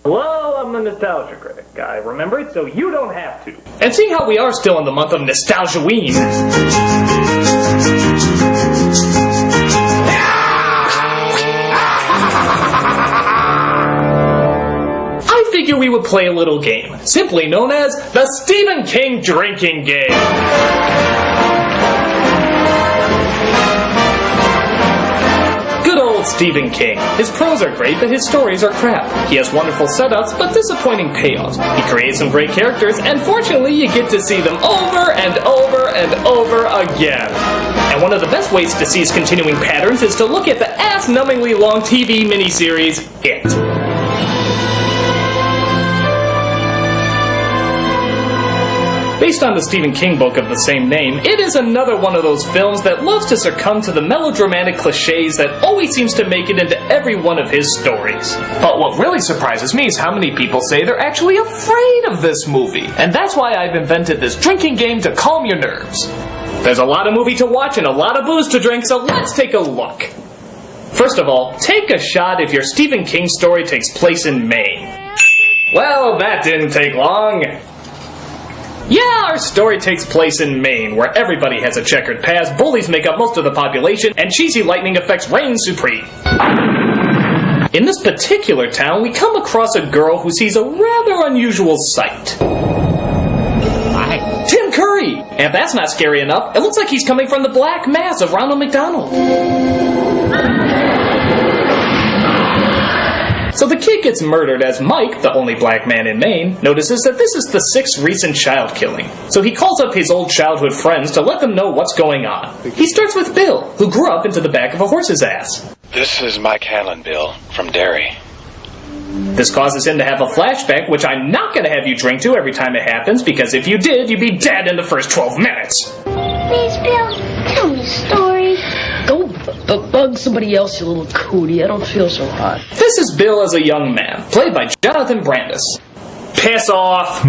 Well, I'm the Nostalgia Critic. I remember it so you don't have to. And seeing how we are still in the month of Nostalgia-ween, I figure we would play a little game, simply known as the Stephen King Drinking Game. Stephen King. His prose are great, but his stories are crap. He has wonderful setups, but disappointing payoffs. He creates some great characters, and fortunately you get to see them over and over and over again. And one of the best ways to see his continuing patterns is to look at the ass-numbingly long TV miniseries, It. Based on the Stephen King book of the same name, it is another one of those films that loves to succumb to the melodramatic cliches that always seems to make it into every one of his stories. But what really surprises me is how many people say they're actually afraid of this movie. And that's why I've invented this drinking game to calm your nerves. There's a lot of movie to watch and a lot of booze to drink, so let's take a look. First of all, take a shot if your Stephen King story takes place in Maine. Well, that didn't take long. Yeah, our story takes place in Maine, where everybody has a checkered past, bullies make up most of the population, and cheesy lightning effects reign supreme. In this particular town, we come across a girl who sees a rather unusual sight. Tim Curry! And if that's not scary enough, it looks like he's coming from the Black Mass of Ronald McDonald. So the kid gets murdered as Mike, the only black man in Maine, notices that this is the 6th recent child killing. So he calls up his old childhood friends to let them know what's going on. He starts with Bill, who grew up into the back of a horse's ass. This is Mike Hanlon, Bill, from Derry. This causes him to have a flashback, which I'm not going to have you drink to every time it happens, because if you did, you'd be dead in the first 12 minutes. Please, Bill, tell me a story. Go bug somebody else, you little cootie. I don't feel so hot. This is Bill as a young man, played by Jonathan Brandis. Piss off!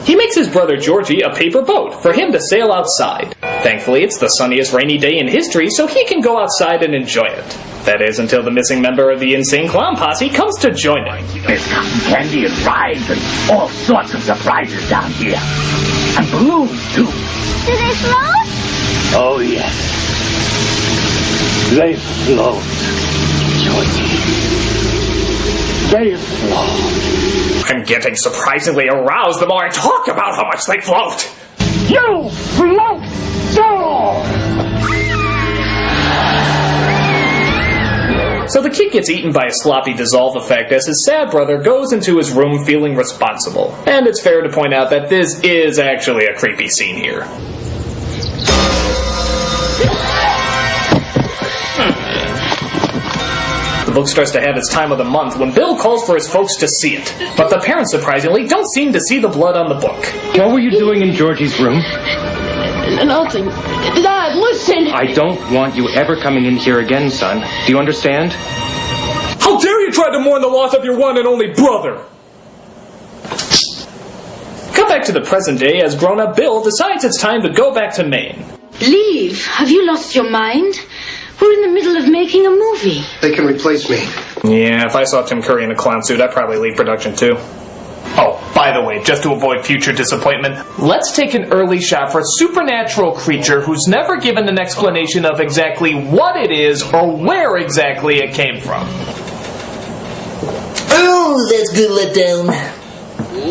He makes his brother Georgie a paper boat for him to sail outside. Thankfully, it's the sunniest rainy day in history, so he can go outside and enjoy it. That is, until the missing member of the Insane Clown Posse comes to join him. There's cotton candy and rides and all sorts of surprises down here. And balloons, too. Do they float? Oh, yes. They float, Georgie. They float. I'm getting surprisingly aroused the more I talk about how much they float. You float, so! So the kid gets eaten by a sloppy dissolve effect as his sad brother goes into his room feeling responsible. And it's fair to point out that this is actually a creepy scene here. The book starts to have its time of the month when Bill calls for his folks to see it. But the parents, surprisingly, don't seem to see the blood on the book. What were you doing in Georgie's room? Nothing. Dad, listen! I don't want you ever coming in here again, son. Do you understand? How dare you try to mourn the loss of your one and only brother! Cut back to the present day as grown-up Bill decides it's time to go back to Maine. Leave? Have you lost your mind? We're in the middle of making a movie. They can replace me. Yeah, if I saw Tim Curry in a clown suit, I'd probably leave production too. Oh, by the way, just to avoid future disappointment, let's take an early shot for a supernatural creature who's never given an explanation of exactly what it is or where exactly it came from. Oh, that's good letdown.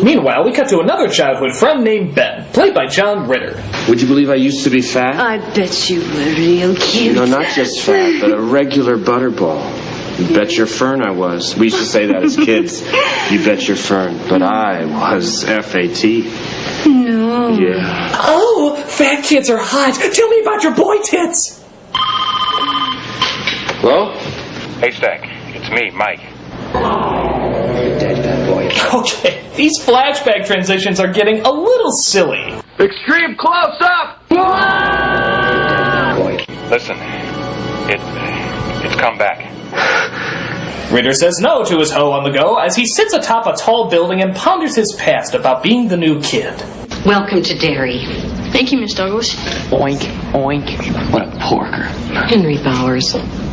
Meanwhile, we cut to another childhood friend named Ben, played by John Ritter. Would you believe I used to be fat? I bet you were real cute. No, not just fat, but a regular butterball. You bet your fern I was. We used to say that as kids. You bet your fern. But I was F-A-T. No. Yeah. Oh, fat kids are hot. Tell me about your boy tits. Hello? Haystack, it's me, Mike. Dead, bad boy. Okay, these flashback transitions are getting a little silly. Extreme close-up! Listen, it's come back. Ritter says no to his hoe on the go as he sits atop a tall building and ponders his past about being the new kid. Welcome to Derry. Thank you, Miss Douglas. Oink, oink. What a porker. Henry Bowers.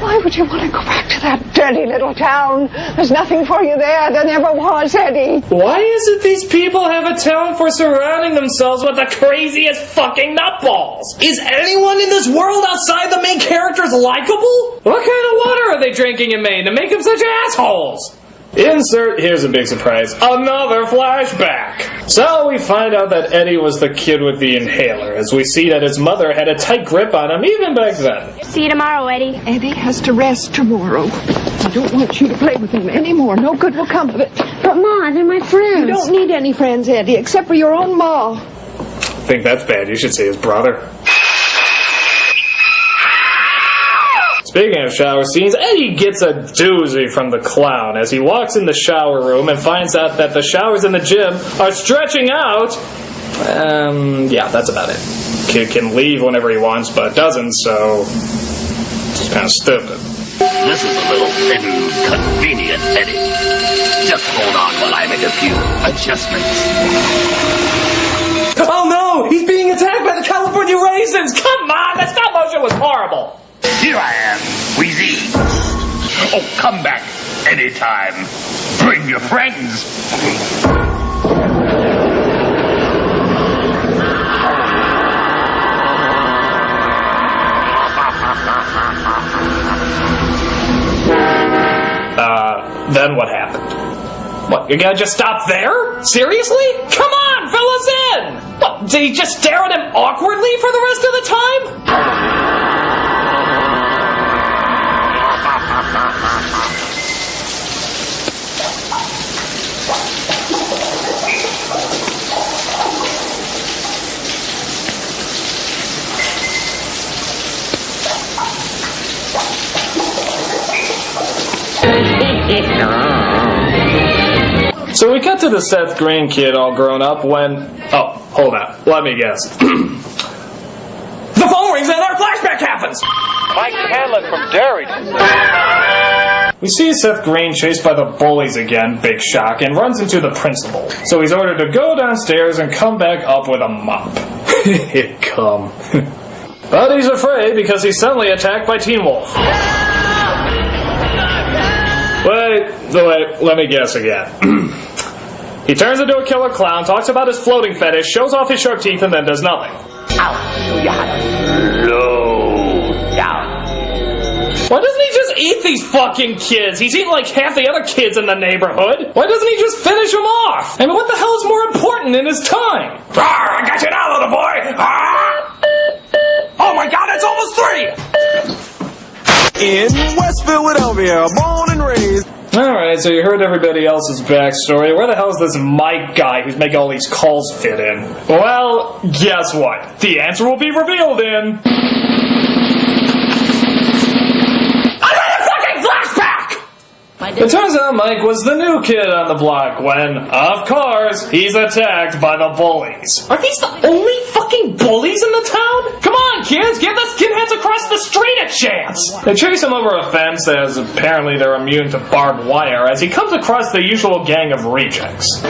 Why would you want to go back to that dirty little town? There's nothing for you there. There never was, Eddie. Why is it these people have a talent for surrounding themselves with the craziest fucking nutballs? Is anyone in this world outside the main characters likable? What kind of water are they drinking in Maine to make them such assholes? Insert, here's a big surprise, another flashback. So we find out that Eddie was the kid with the inhaler, as we see that his mother had a tight grip on him even back then. See you tomorrow, Eddie. Eddie has to rest tomorrow. I don't want you to play with him anymore. No good will come of it. But, Ma, they're my friends. You don't need any friends, Eddie, except for your own Ma. I think that's bad, you should say his brother. Speaking of shower scenes, Eddie gets a doozy from the clown as he walks in the shower room and finds out that the showers in the gym are stretching out. Yeah, that's about it. Kid can leave whenever he wants, but doesn't, so it's kind of stupid. This is a little inconvenient, Eddie. Just hold on while I make a few adjustments. Oh no! He's being attacked by the California Raisins! Come on! That stop motion was horrible! Here I am, Wheezy. Oh, come back anytime. Bring your friends. Then what happened? What, you're gonna just stop there? Seriously? Come on, fill us in! What, did he just stare at him awkwardly for the rest of the time? So we cut to the Seth Green kid all grown up when... Oh, hold on. Let me guess. The phone rings and our flashback happens! Mike Hanlon from Derry. We see Seth Green chased by the bullies again, big shock, and runs into the principal. So he's ordered to go downstairs and come back up with a mop. Come. But he's afraid because he's suddenly attacked by Teen Wolf. Wait, let me guess again. He turns into a killer clown, talks about his floating fetish, shows off his sharp teeth, and then does nothing. I'll show you how to slow down. Why doesn't he just eat these fucking kids? He's eating like half the other kids in the neighborhood. Why doesn't he just finish them off? I mean, what the hell is more important in his time? I got you now, little boy! Oh my god, it's almost 3! In West Philadelphia, born and raised. Alright, so you heard everybody else's backstory. Where the hell is this Mike guy who's making all these calls fit in? Well, guess what? The answer will be revealed in... Another fucking flashback! It turns out Mike was the new kid on the block when, of course, he's attacked by the bullies. Are these the only fucking bullies in the town? Come on, kids, give the skinheads across the street a chance! They chase him over a fence as apparently they're immune to barbed wire as he comes across the usual gang of rejects.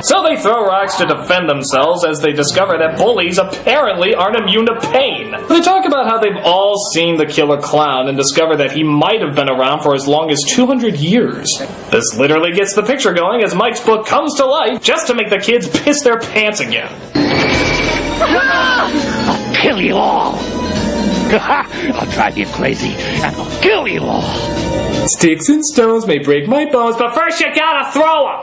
So they throw rocks to defend themselves as they discover that bullies apparently aren't immune to pain. They talk about how they've all seen the killer clown and discover that he might have been around for as long as 200 years. This literally gets the picture going as Mike's book comes to life just to make the kids piss their pants again. I'll kill you all. I'll drive you crazy and I'll kill you all. Sticks and stones may break my bones, but first you gotta throw them!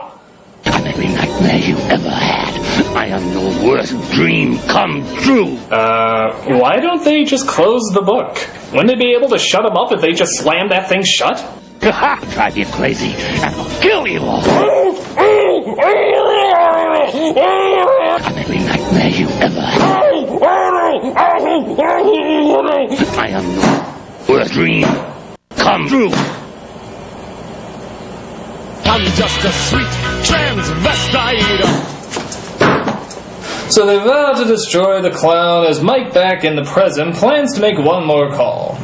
I'm every nightmare you ever had. I am your worst dream come true. Why don't they just close the book? Wouldn't they be able to shut them up if they just slammed that thing shut? I'll drive you crazy and I'll kill you all. I'm every nightmare you ever had. I am your worst dream come true. I'm just a sweet transvestite. So they vow to destroy the clown as Mike, back in the present, plans to make one more call.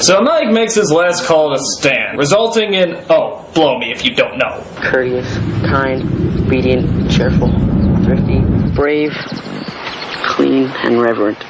So Mike makes his last call to Stan, resulting in, oh, blow me if you don't know. Courteous, kind, obedient, cheerful, thrifty, brave, clean, and reverent.